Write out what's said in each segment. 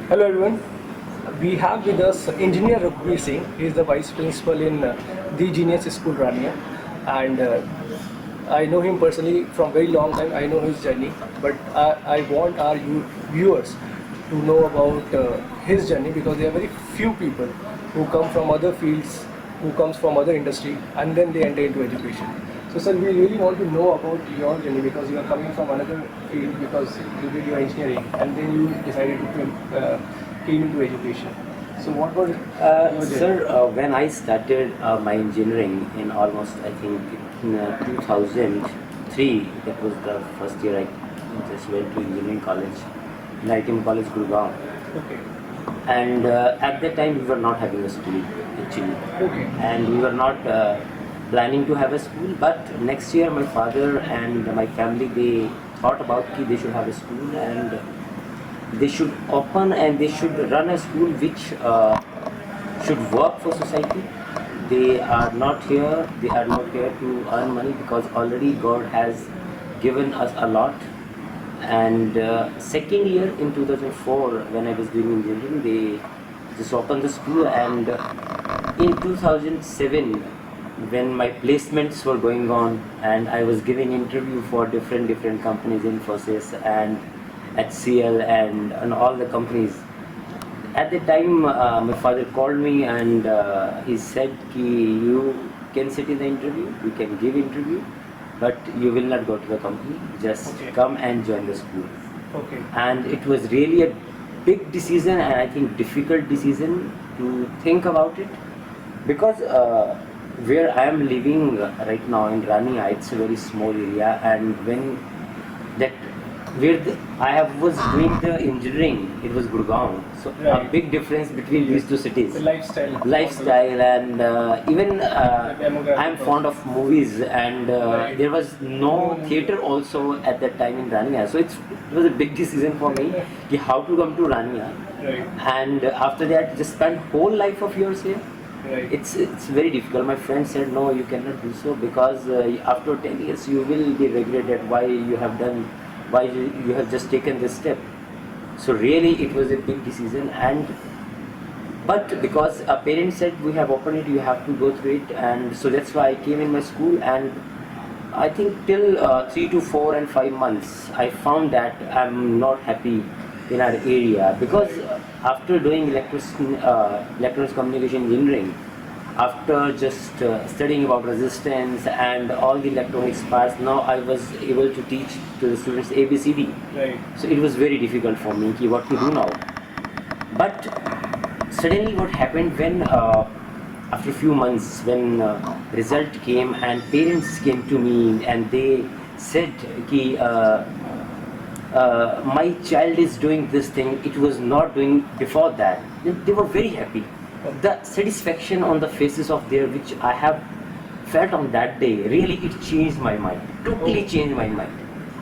Hello everyone. We have with us Engineer Er.Raghubeer Singh. He is the Vice Principal in the Genius School Rania, and I know him personally from very long time. I know his journey, but I want our viewers to know about his journey because there are very few people who come from other fields, who comes from other industry, and then they enter into education. So, sir, we really want to know about your journey because you are coming from another field because you did your engineering and then you decided to came into education. So, what was your journey? Sir, when I started my engineering in almost, I think, in 2003, that was the first year I just went to engineering college, in ITM College, Gurgaon. Okay. And at that time, we were not having a school, actually. Okay. And we were not planning to have a school, but next year my father and my family, they thought about they should have a school and they should open and they should run a school which should work for society. They are not here to earn money because already God has given us a lot. And second year in 2004, when I was doing engineering, they just opened the school. And in 2007, when my placements were going on and I was giving interview for different companies, Infosys and HCL and all the companies. At the time, my father called me and he said, you can sit in the interview, you can give interview, but you will not go to the company, just come and join the school. Okay. And it was really a big decision and I think difficult decision to think about it because where I am living right now in Rania, it's a very small area, and when that was doing the engineering, it was Gurgaon. So a big difference between these two cities. The lifestyle. Lifestyle and even I am fond of movies and there was no theater also at that time in Rania. So it was a big decision for me how to come to Rania. Right. And after that, just spend whole life of yours here. Right. It's very difficult. My friend said, no, you cannot do so because after 10 years you will be regretted why you have done, why you have just taken this step. So really it was a big decision, but because a parent said we have opened it, you have to go through it, and so that's why I came in my school. And I think till 3 to 4 and 5 months I found that I'm not happy in our area because after doing electronics communication engineering, after just studying about resistance and all the electronics parts, now I was able to teach to the students ABCD. Right. So it was very difficult for me what to do now. But suddenly what happened when after a few months when result came and parents came to me and they said my child is doing this thing, it was not doing before that. They were very happy. The satisfaction on the faces of their which I have felt on that day, really it changed my mind, totally changed my mind.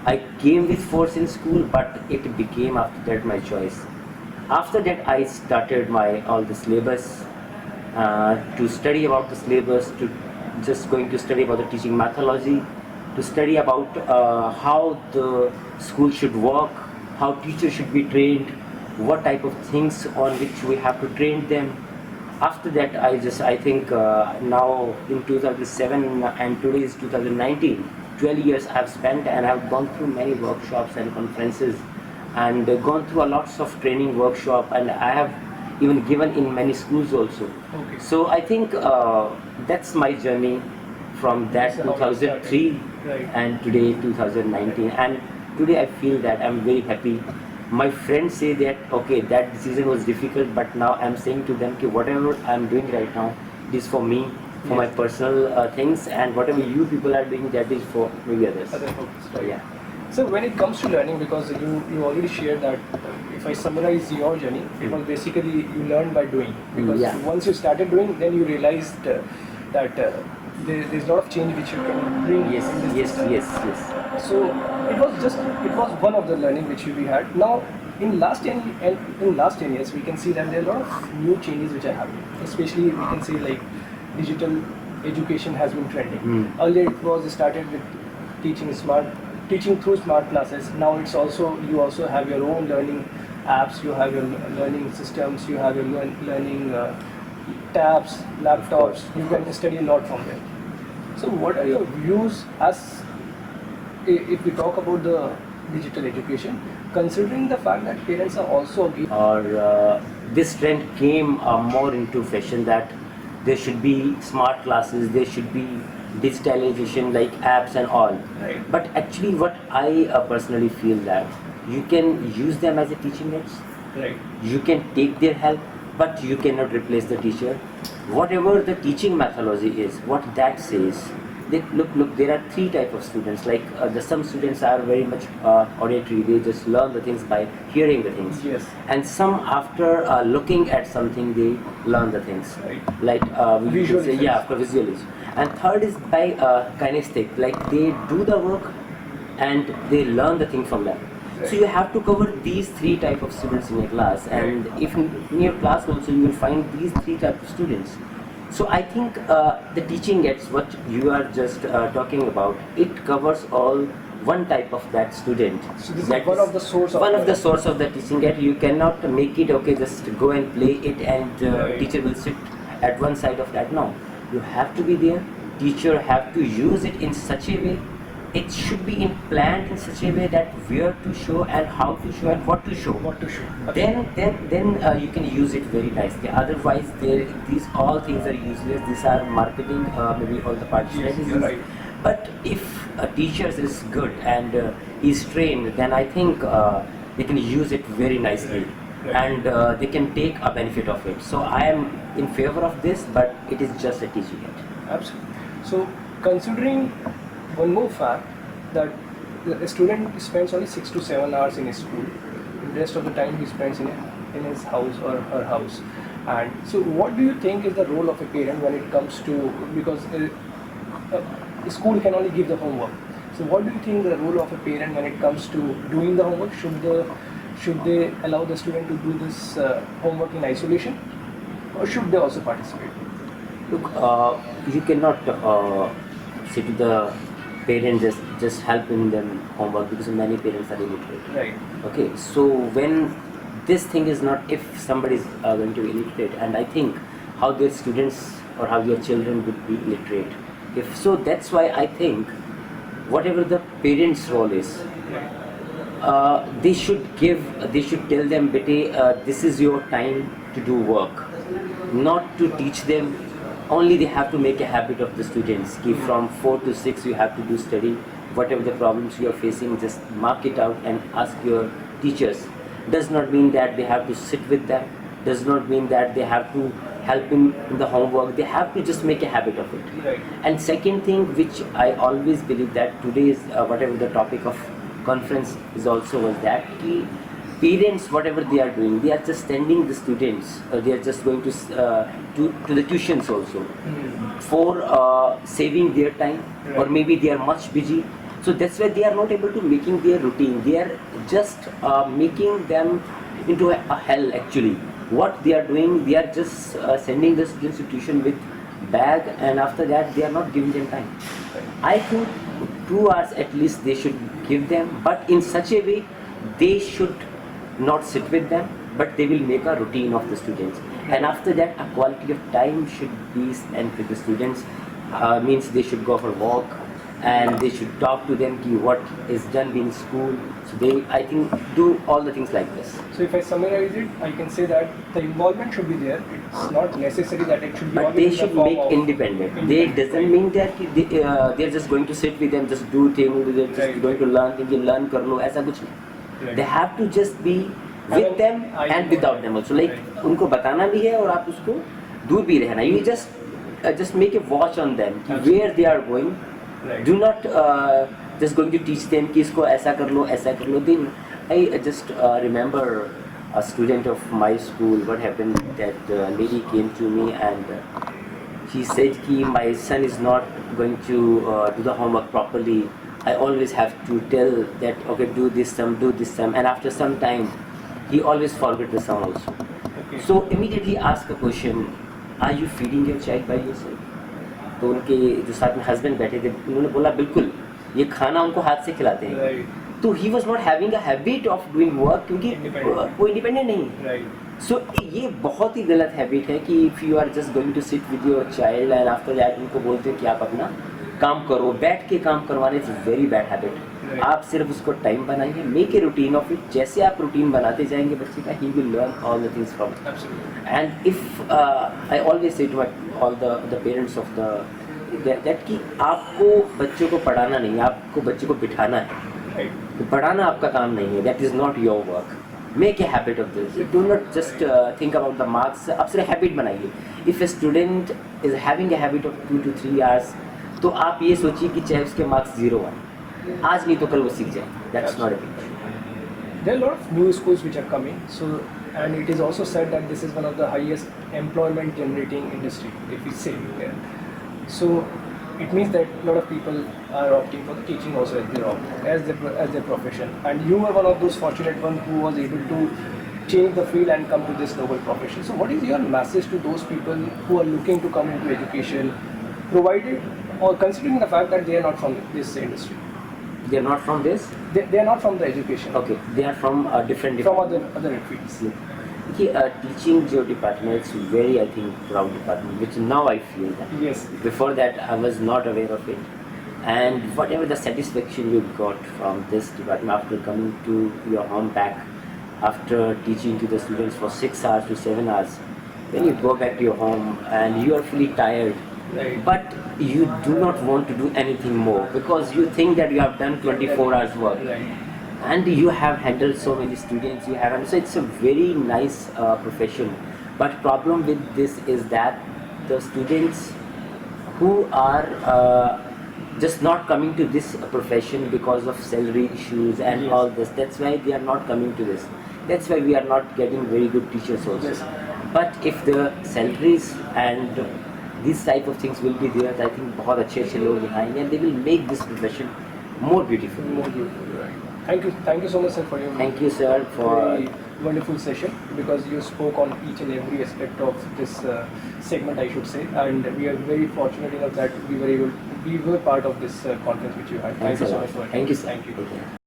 I came with force in school, but it became after that my choice. After that I started all the syllabus, to study about the syllabus, to just going to study about the teaching methodology, to study about how the school should work, how teachers should be trained, what type of things on which we have to train them. After that I think now in 2007 and today is 2019, 12 years I have spent and I have gone through many workshops and conferences and gone through a lots of training workshop, and I have even given in many schools also. Okay. So I think that's my journey from that 2003 and today 2019, and today I feel that I'm very happy. My friends say that okay, that decision was difficult, but now I'm saying to them that whatever I'm doing right now is for me, for my personal things, and whatever you people are doing, that is for maybe others. Other focus, right? Yeah. So when it comes to learning, because you already shared that if I summarize your journey, it was basically you learned by doing. Because once you started doing, then you realized that there's a lot of change which you can bring. Yes. So it was one of the learning which we had. Now in last 10 years, we can see that there are a lot of new changes which are happening. Especially we can say like digital education has been trending. Earlier it was started with teaching through smart classes. Now it's also you also have your own learning apps, you have your learning systems, you have your learning tabs, laptops. You can study a lot from them. So, what are your views as if we talk about the digital education, considering the fact that parents are also Or this trend came more into fashion that there should be smart classes, there should be digitalization like apps and all. Right. But actually, what I personally feel that you can use them as a teaching aids. right, You can take their help, but you cannot replace the teacher. Whatever the teaching methodology is, what that says, look, there are three type of students. Like some students are very much auditory, they just learn the things by hearing the things. Yes. And some after looking at something, they learn the things. Right. Like we Visual can say, effects. yeah, after visualization. And third is by kinesthetic, like they do the work and they learn the thing from that. Right. So you have to cover these three type of students in your class, and if in your class also you will find these three type of students. So I think the teaching gets what you are just talking about. It covers all one type of that student. So this is That one of the source of one of the source of the teaching get. You cannot make it okay. Just go and play it, and Right. teacher will sit at one side of that. No, you have to be there. Teacher have to use it in such a way. It should be planned in such a way that where to show and how to show and what to show. what to show. Then you can use it very nicely. Otherwise, these all things are useless. These are marketing, maybe all the parts. Yes, you're right. But if a teacher is good and is trained, then I think they can use it very nicely, Right. and they can take a benefit of it. So I am in favor of this, but it is just a teaching aid. Absolutely. So, considering one more fact that a student spends only 6 to 7 hours in his school, the rest of the time he spends in his house or her house. And so, what do you think is the role of a parent when it comes to, because school can only give the homework. So, what do you think the role of a parent when it comes to doing the homework? Should they allow the student to do this homework in isolation, or should they also participate? Look, you cannot say to the parents just helping them homework, because many parents are illiterate. Right. Okay, so when this thing is not, if somebody is going to be illiterate, and I think how their students or how their children would be illiterate. If so, that's why I think whatever the parents' role is, they should tell them, bete, this is your time to do work, not to teach them. Only they have to make a habit of the students. Ki from 4 to 6 you have to do study. Whatever the problems you are facing, just mark it out and ask your teachers. Does not mean that they have to sit with them. Does not mean that they have to help in the homework. They have to just make a habit of it. Right. And second thing, which I always believe that today's whatever the topic of conference is also was that ki parents, whatever they are doing, they are just sending the students. They are just going to the tuitions also for saving their time, or Right. maybe they are much busy. So that's why they are not able to making their routine. They are just making them into a hell actually. What they are doing, they are just sending the students to tuition with bag, and after that they are not giving them time. I think 2 hours at least they should give them, but in such a way they should not sit with them, but they will make a routine of the students. And after that, a quality of time should be spent with the students. Means they should go for a walk, and they should talk to them ki what is done in school. So they, I think, do all the things like this. So if I summarize it, I can say that the involvement should be there. It's not necessary that it should be But always they in the should form make of independent. They doesn't mean that कि they're just going to sit with them, just do things, they're just Right. going to learn things, learn कर लो, ऐसा कुछ नहीं. Right. They have to just be with them and without them also. Like उनको बताना भी है और आप उसको दूर भी रहना. You just make a watch on them कि where they are going. Right. Do not just going to teach them कि इसको ऐसा कर लो, ऐसा कर लो. Then I just remember a student of my school. What happened? That lady came to me and she said कि my son is not going to do the homework properly. I always have to tell that okay, do this sum, and after some time he always forget the sum also. Okay. So immediately ask a question: are you feeding your child by yourself? तो उनके जो साथ में husband बैठे थे उन्होंने बोला बिल्कुल, ये खाना उनको हाथ से खिलाते हैं. Right. तो he was not having a habit of doing work, क्योंकि Independent. वो इंडिपेंडेंट नहीं। Right. सो ये बहुत ही गलत हैबिट है कि if you are just going to sit with your child and after that उनको बोलते हो कि आप अपना काम करो, बैठ के काम करवाने, it's very bad habit. Right. आप सिर्फ उसको टाइम बनाइए, make a routine of it. जैसे आप रूटीन बनाते जाएंगे बच्चे का, he will learn all the things from. Absolutely. And if I always say to all the parents of the that कि आपको बच्चों को पढ़ाना नहीं, आपको बच्चे को बिठाना है। Right. तो पढ़ाना आपका काम नहीं है, that is not your work. Make a habit of this, do not just think about the marks. आप सिर्फ हैबिट बनाइए। If a student is having a habit of 2 to 3 hours, तो आप ये सोचिए कि चाहे उसके मार्क्स 0 आए, आज नहीं तो कल वो सीख जाए। That's not a big. There are a lot of new schools which are coming. So, and it is also said that this is one of the highest employment generating industry, if we say. Yeah. So, it means that a lot of people are opting for the teaching also as their profession. And you were one of those fortunate one who was able to change the field and come to this noble profession. So, what is your message to those people who are looking to come into education, provided or considering the fact that they are not from this industry? They are not from this? They are not from the education. Okay, they are from different From departments. other fields. देखिए teaching जो department, it's very I think proud department, which now I feel that. Yes. Before that I was not aware of it, and whatever the satisfaction you got from this department after coming to your home back, after teaching to the students for 6 hours to 7 hours, when you go back to your home and you are fully tired, Right. but you do not want to do anything more because you think that you have done 24 hours work. Right. And you have handled so many students, you have, so it's a very nice profession. But problem with this is that the students who are just not coming to this profession because of salary issues and Yes. all this, that's why they are not coming to this. That's why we are not getting very good teachers also. Yes. But if the salaries and these type of things will be there, I think बहुत अच्छे लोग यहाँ आएंगे and they will make this profession more beautiful. More beautiful, right. Thank you so much, sir, for your Thank you, sir, for very wonderful session, because you spoke on each and every aspect of this segment, I should say, and we are very fortunate enough that we were part of this conference which you had. Thank Thanks you a so lot. much for Thank you, sir. Thank you. Take care.